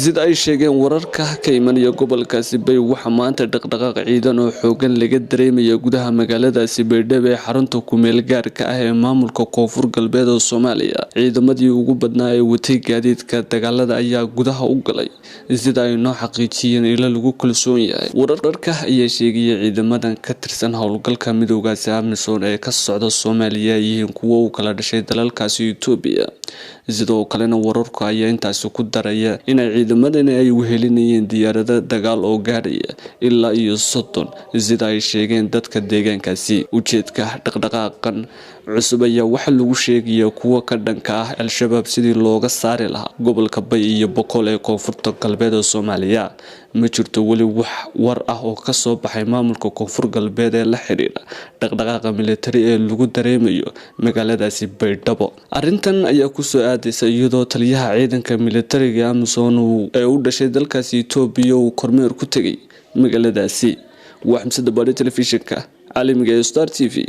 sida ay sheegeen wararka ka imanaya gobolkaasi bay waxa maanta dhaqdhaqaaq ciidan oo xoogan laga dareemayo gudaha magaaladaasi Baydhabo ee xarunta ku meel gaarka ah ee maamulka Koonfur Galbeed ee Soomaaliya. Ciidamadii ugu badnaa ee watay gaadiidka dagaalada ayaa gudaha u galay sida ay noo xaqiijiyeen ila lagu kalsoon yahay. Wararka ayaa sheegaya ciidamadan ka tirsan howlgalka midowgaasi AMISOM ee ka socda Soomaaliya iyo kuwa u kala dhashay dalalkaasi Itoobiya. sidoo kalena wararku ayaa intaas ku daraya in ciidamadan ay wehelinayeen diyaarado dagaal oo gaaraya ilaa iyo 30 sida ay sheegeen dadka deegaankaasi. Ujeedka dhaqdhaqaaqan cusub ayaa waxa lagu sheegay kuwa ka dhanka ah Al-Shabaab sidii looga saari lahaa gobolka Bay iyo Boqol ee Koonfurta Galbeed ee Soomaaliya. ma jirto wali wax war ah oo ka soo baxay maamulka Koonfur Galbeed ee la xiriira dhaqdhaqaaqa military ee lagu dareemayo magaaladaasi Baydhabo. Arrintan ayaa ku soo aadaysa iyadoo taliyaha ciidanka militariga AMISOM ee u dhashay dalkaasi Itoobiya uu kormeer ku tagay magaaladaasi. Waa Xamsada Bari telefishinka caalamiga ee Star TV.